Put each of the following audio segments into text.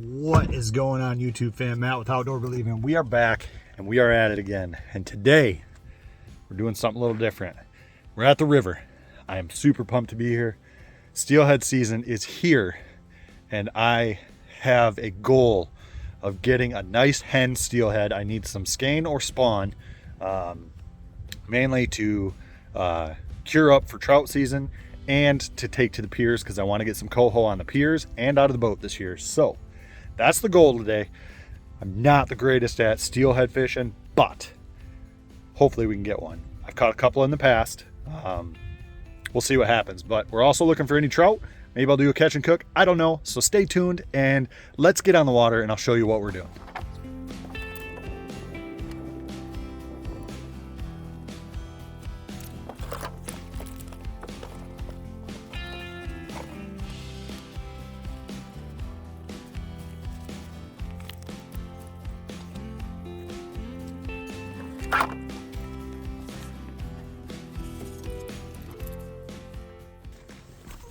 What is going on, YouTube fam? Matt with Outdoor Believing. We are back and we are at it again. And today we're doing something a little different. We're at the river. I am super pumped to be here. Steelhead season is here and I have a goal of getting a nice hen steelhead. I need some skein or spawn, mainly to cure up for trout season and to take to the piers because I want to get some coho on the piers and out of the boat this year. So that's the goal today. I'm not the greatest at steelhead fishing, but hopefully we can get one. I've caught a couple in the past. We'll see what happens, but we're also looking for any trout. Maybe I'll do a catch and cook. I don't know. So stay tuned and let's get on the water and I'll show you what we're doing.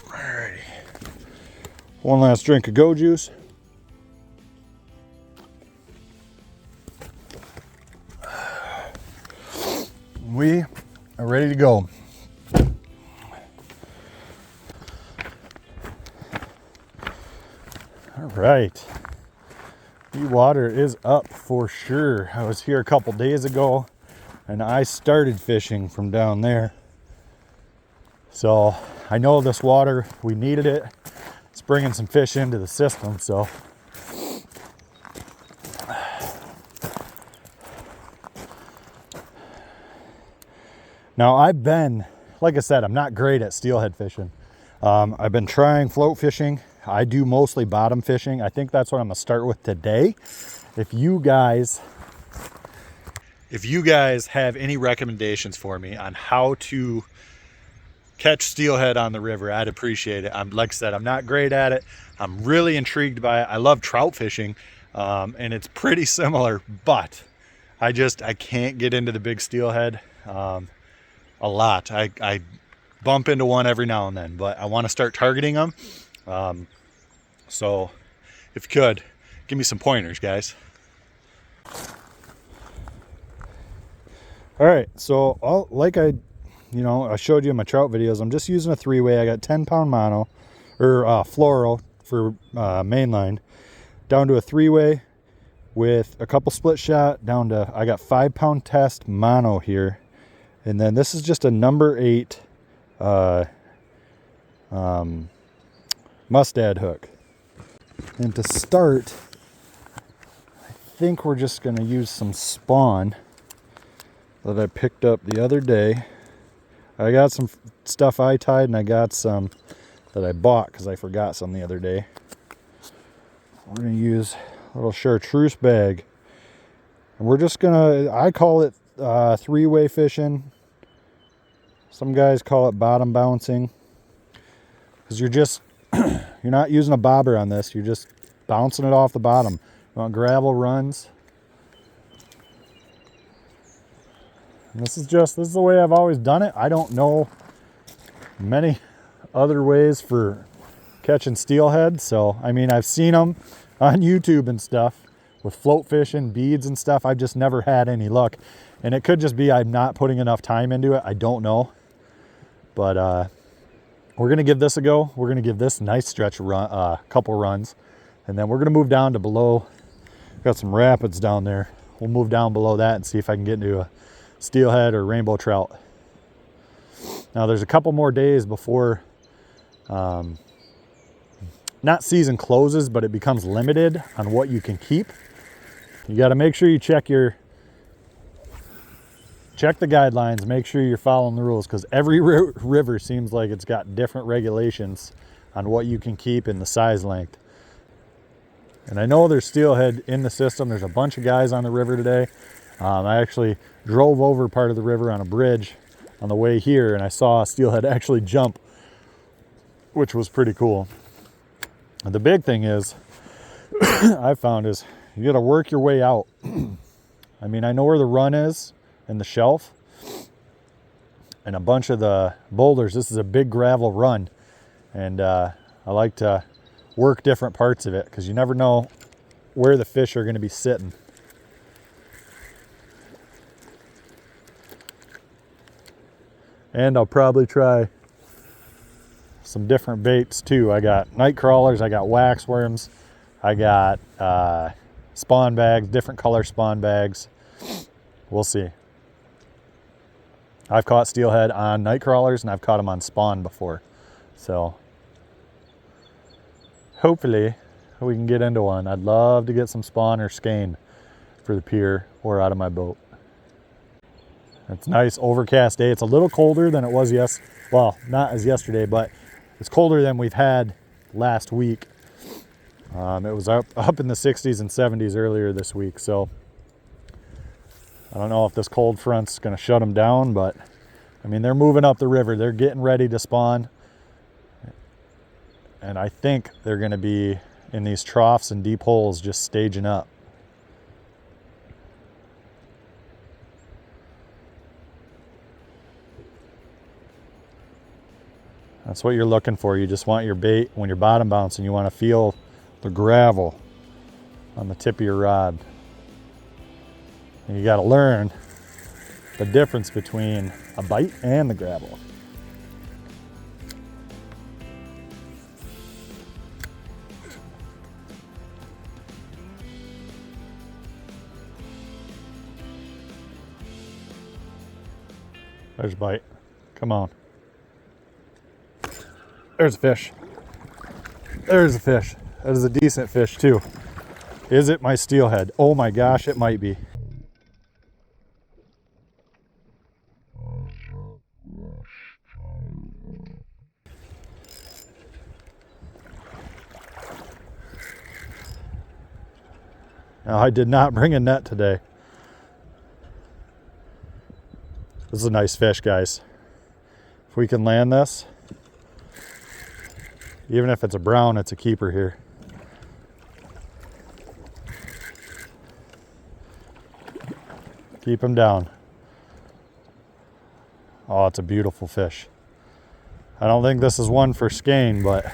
Alrighty. One last drink of Go Juice. We are ready to go. All right. The water is up for sure. I was here a couple days ago and I started fishing from down there. So I know this water, we needed it. It's bringing some fish into the system, so. Now I've been, like I said, I'm not great at steelhead fishing. I've been trying float fishing. I do mostly bottom fishing. I think that's what I'm gonna start with today. If you guys have any recommendations for me on how to catch steelhead on the river, I'd appreciate it. Like I said, I'm not great at it. I'm really intrigued by it. I love trout fishing, and it's pretty similar, but I can't get into the big steelhead a lot. I bump into one every now and then, but I want to start targeting them. So if you could, give me some pointers, guys. All right, so I showed you in my trout videos, I'm just using a 3-way. I got 10-pound mono or fluoro for mainline, down to a 3-way with a couple split shot down to, I got 5-pound test mono here. And then this is just a number 8 mustad hook. And to start, I think we're just going to use some spawn that I picked up the other day. I got some stuff I tied and I got some that I bought because I forgot some the other day. We're going to use a little chartreuse bag. And we're just going to, I call it 3-way fishing. Some guys call it bottom bouncing. Because you're not using a bobber on this. You're just bouncing it off the bottom. You want gravel runs. And this is the way I've always done it. I don't know many other ways for catching steelhead. So, I mean, I've seen them on YouTube and stuff with float fishing, beads and stuff. I've just never had any luck. And it could just be I'm not putting enough time into it. I don't know. But we're going to give this a go. We're going to give this a nice stretch run, couple runs. And then we're going to move down to below. Got some rapids down there. We'll move down below that and see if I can get into a steelhead or rainbow trout. Now there's a couple more days before not season closes, but it becomes limited on what you can keep. You got to make sure you check the guidelines, make sure you're following the rules, because every river seems like it's got different regulations on what you can keep in the size length. And I know there's steelhead in the system. There's a bunch of guys on the river today. I actually drove over part of the river on a bridge on the way here and I saw a steelhead actually jump, which was pretty cool. And the big thing is, I found is you got to work your way out. I mean, I know where the run is and the shelf and a bunch of the boulders. This is a big gravel run. And I like to work different parts of it because you never know where the fish are going to be sitting. And I'll probably try some different baits too. I got night crawlers, I got wax worms, I got spawn bags, different color spawn bags. We'll see. I've caught steelhead on night crawlers and I've caught them on spawn before. So hopefully we can get into one. I'd love to get some spawn or skein for the pier or out of my boat. It's a nice overcast day. It's a little colder than it was well, not as yesterday, but it's colder than we've had last week. It was up in the 60s and 70s earlier this week. So I don't know if this cold front's going to shut them down, but I mean, they're moving up the river. They're getting ready to spawn. And I think they're going to be in these troughs and deep holes just staging up. That's what you're looking for. You just want your bait, when you're bottom bouncing, you want to feel the gravel on the tip of your rod. And you got to learn the difference between a bite and the gravel. There's a bite. Come on. There's a fish. There's a fish. That is a decent fish too. Is it my steelhead? Oh my gosh, it might be. Now, I did not bring a net today. This is a nice fish, guys. If we can land this, even if it's a brown, it's a keeper here. Keep him down. Oh, it's a beautiful fish. I don't think this is one for skein, but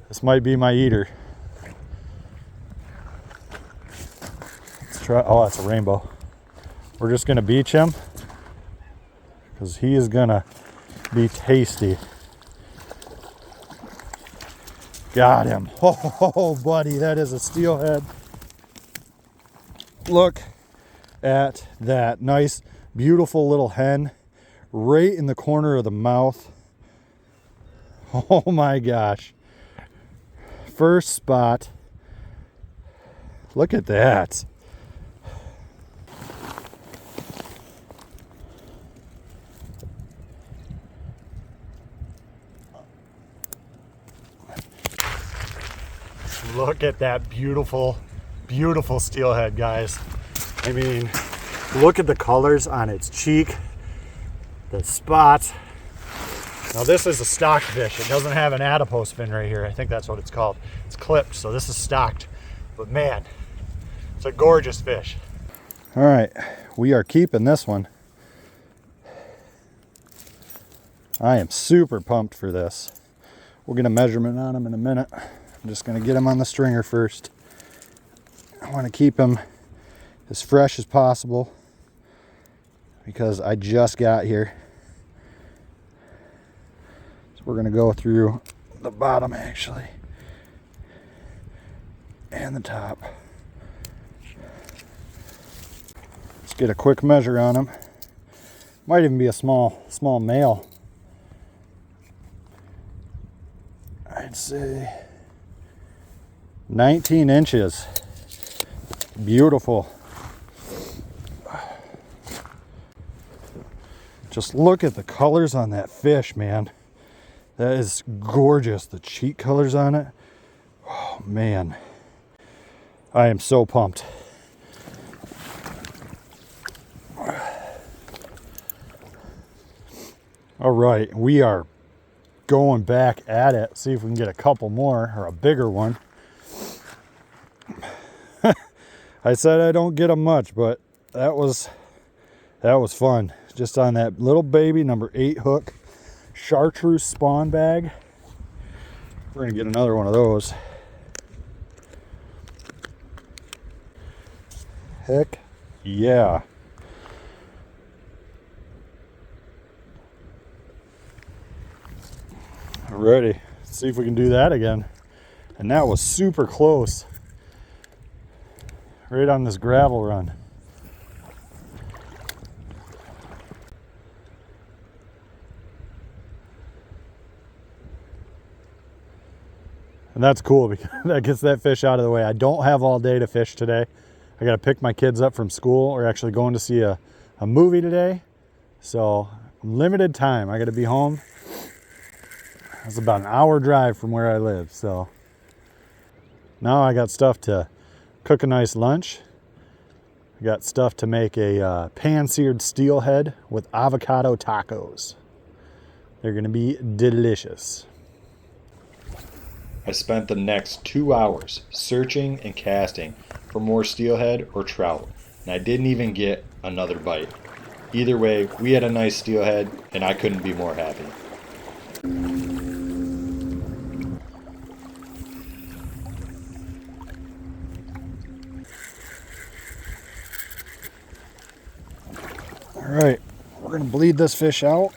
this might be my eater. Let's try. Oh, that's a rainbow. We're just gonna beach him because he is gonna be Got him. Oh, buddy, that is a steelhead. Look at that nice, beautiful little hen right in the corner of the mouth. Oh my gosh. First spot. Look at that. Look at that beautiful, beautiful steelhead, guys. I mean, look at the colors on its cheek, the spot. Now this is a stocked fish. It doesn't have an adipose fin right here. I think that's what it's called. It's clipped, so this is stocked. But man, it's a gorgeous fish. All right, we are keeping this one. I am super pumped for this. We'll get a measurement on him in a minute. I'm just gonna get him on the stringer first. I wanna keep him as fresh as possible because I just got here. So we're gonna go through the bottom actually and the top. Let's get a quick measure on him. Might even be a small male. I'd say 19 inches. Beautiful. Just look at the colors on that fish, man. That is gorgeous. The cheek colors on it. Oh, man. I am so pumped. All right, we are going back at it. See if we can get a couple more or a bigger one. I said I don't get them much, but that was fun. Just on that little baby number 8 hook, chartreuse spawn bag. We're gonna get another one of those. Heck yeah. Ready. Let's see if we can do that again. And that was super close. Right on this gravel run. And that's cool because that gets that fish out of the way. I don't have all day to fish today. I got to pick my kids up from school. We're actually going to see a movie today. So limited time. I got to be home. It's about an hour drive from where I live. So now I got stuff to cook a nice lunch. I got stuff to make a pan-seared steelhead with avocado tacos. They're going to be delicious. I spent the next 2 hours searching and casting for more steelhead or trout, and I didn't even get another bite. Either way, we had a nice steelhead, and I couldn't be more happy. All right, we're going to bleed this fish out.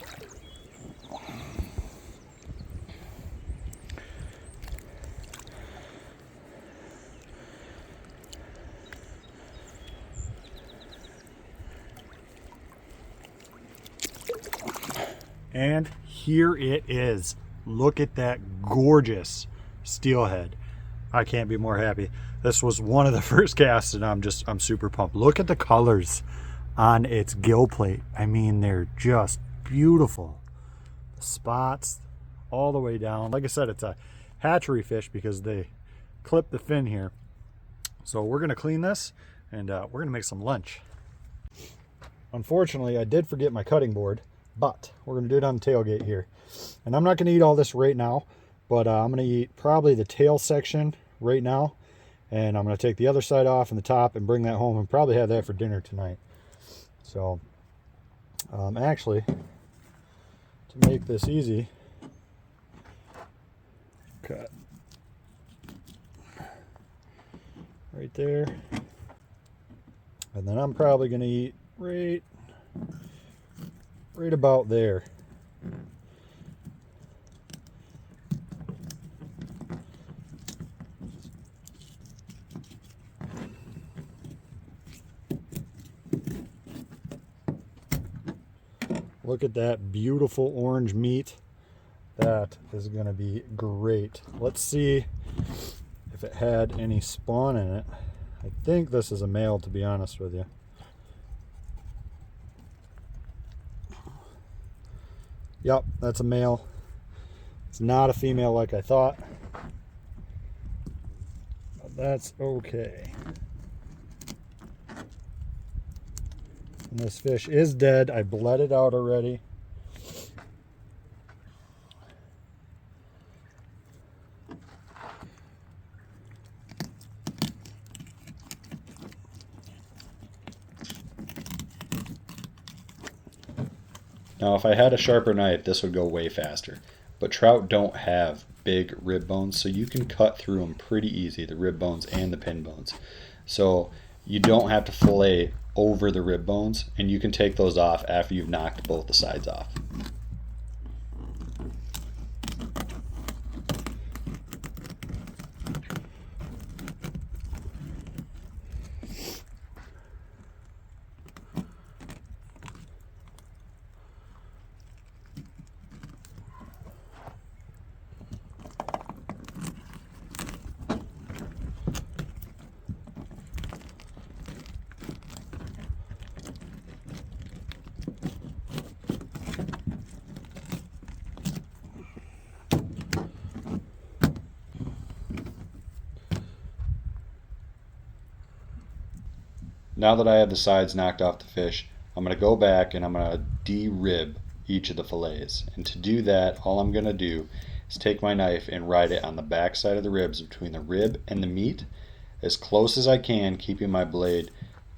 And here it is. Look at that gorgeous steelhead. I can't be more happy. This was one of the first casts and I'm super pumped. Look at the colors on its gill plate. I mean, they're just beautiful. The spots all the way down. Like I said, it's a hatchery fish because they clip the fin here. So we're gonna clean this and we're gonna make some lunch. Unfortunately, I did forget my cutting board, but we're going to do it on the tailgate here. And I'm not going to eat all this right now, but I'm going to eat probably the tail section right now. And I'm going to take the other side off and the top and bring that home and probably have that for dinner tonight. So actually, to make this easy, cut right there. And then I'm probably going to eat right about there. Look at that beautiful orange meat. That is going to be great. Let's see if it had any spawn in it. I think this is a male, to be honest with you. Yep, that's a male. It's not a female like I thought. But that's okay. And this fish is dead. I bled it out already. Now, if I had a sharper knife, this would go way faster. But trout don't have big rib bones, so you can cut through them pretty easy, the rib bones and the pin bones. So you don't have to fillet over the rib bones, and you can take those off after you've knocked both the sides off. Now that I have the sides knocked off the fish, I'm going to go back and I'm going to de-rib each of the fillets. And to do that, all I'm going to do is take my knife and ride it on the back side of the ribs between the rib and the meat as close as I can, keeping my blade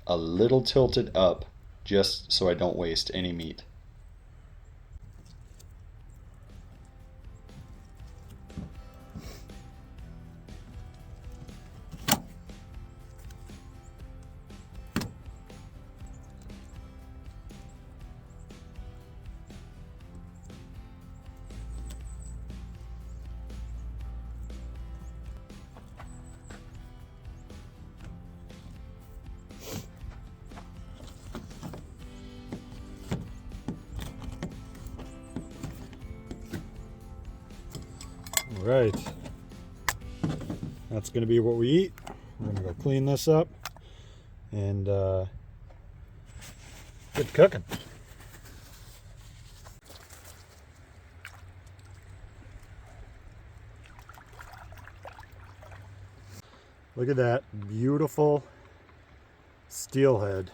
a little tilted up just so I don't waste any meat. All right. That's going to be what we eat. We're going to go clean this up and get cooking. Look at that beautiful steelhead.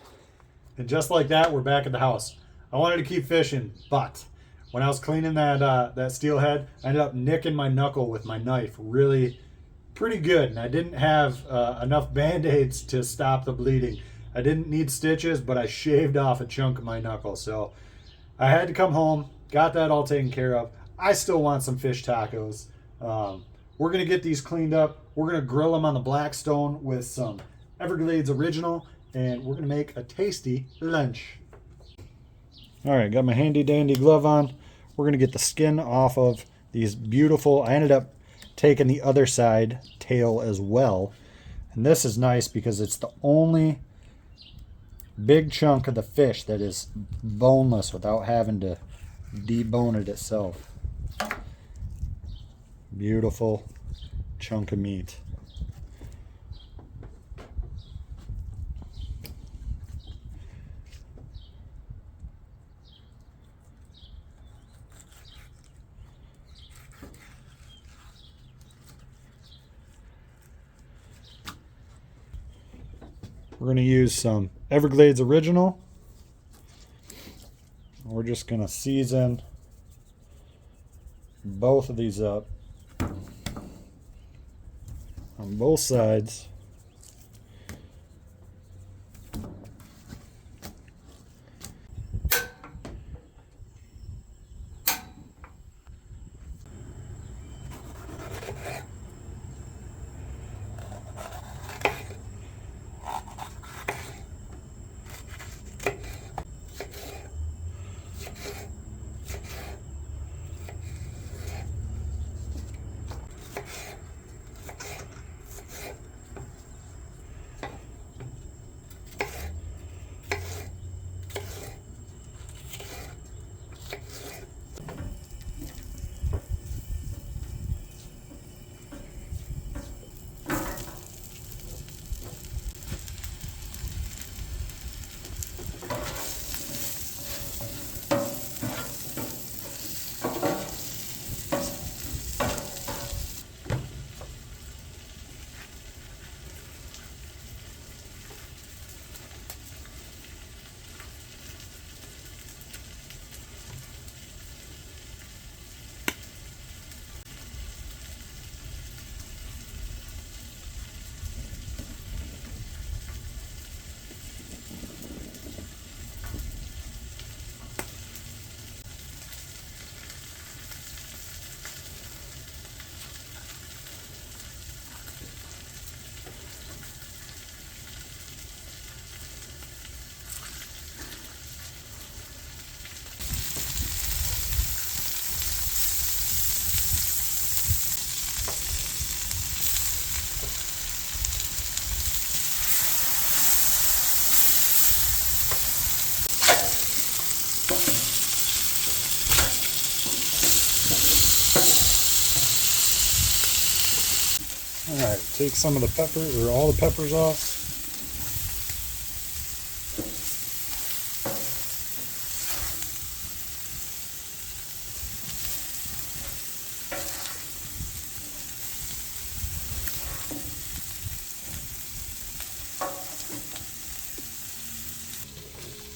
And just like that, we're back at the house. I wanted to keep fishing, but when I was cleaning that steelhead, I ended up nicking my knuckle with my knife really pretty good. And I didn't have enough Band-Aids to stop the bleeding. I didn't need stitches, but I shaved off a chunk of my knuckle. So I had to come home, got that all taken care of. I still want some fish tacos. We're going to get these cleaned up. We're going to grill them on the Blackstone with some Everglades Original, and we're going to make a tasty lunch. All right, got my handy dandy glove on. We're going to get the skin off of these beautiful, I ended up taking the other side tail as well. And this is nice because it's the only big chunk of the fish that is boneless without having to debone it itself. Beautiful chunk of meat. We're going to use some Everglades Original. We're just going to season both of these up on both sides. Alright, take some of the pepper, or all the peppers off.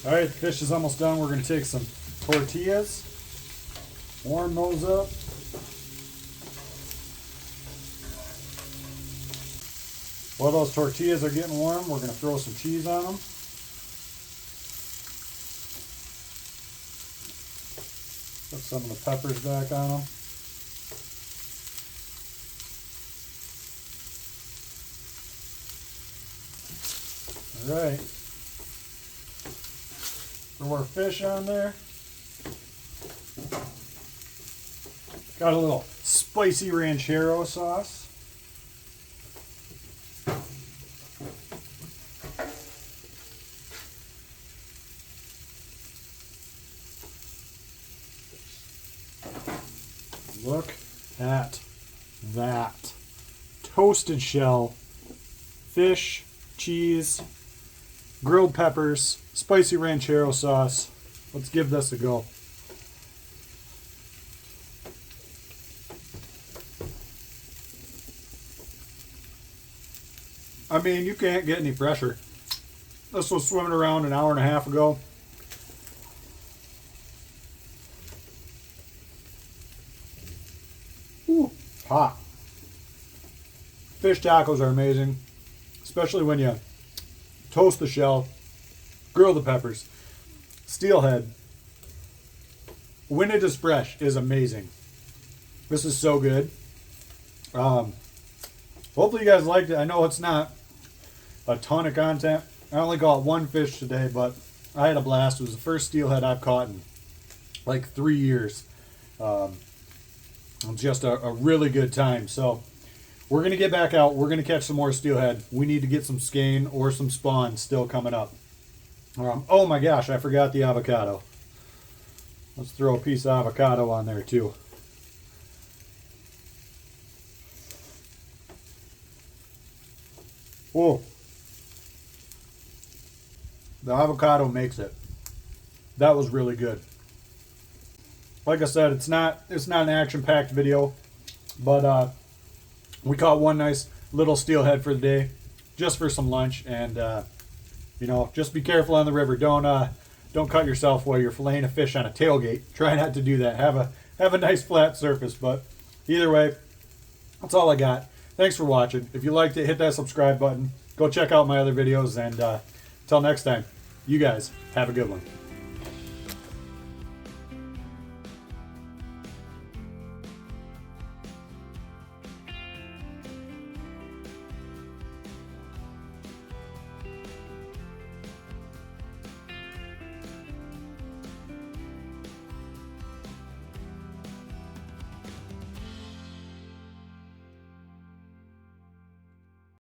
Alright, the fish is almost done. We're going to take some tortillas, warm those up. While those tortillas are getting warm, we're going to throw some cheese on them. Put some of the peppers back on them. Alright. Throw our fish on there. Got a little spicy ranchero sauce. Look at that. Toasted shell, fish, cheese, grilled peppers, spicy ranchero sauce. Let's give this a go. I mean, you can't get any fresher. This was swimming around an hour and a half ago. Ooh, hot. Fish tacos are amazing, especially when you toast the shell, grill the peppers. Steelhead, when it is fresh, is amazing. This is so good. Hopefully you guys liked it. I know it's not a ton of content. I only caught one fish today, but I had a blast. It was the first steelhead I've caught in like 3 years. It was just a really good time. So we're going to get back out. We're going to catch some more steelhead. We need to get some skein or some spawn still coming up. Oh my gosh, I forgot the avocado. Let's throw a piece of avocado on there too. Whoa. The avocado makes it. That was really good. Like I said, it's not an action-packed video, but we caught one nice little steelhead for the day, just for some lunch, and you know, just be careful on the river. Don't cut yourself while you're filleting a fish on a tailgate. Try not to do that. Have a nice flat surface. But either way, that's all I got. Thanks for watching. If you liked it, hit that subscribe button. Go check out my other videos, and until next time, you guys have a good one.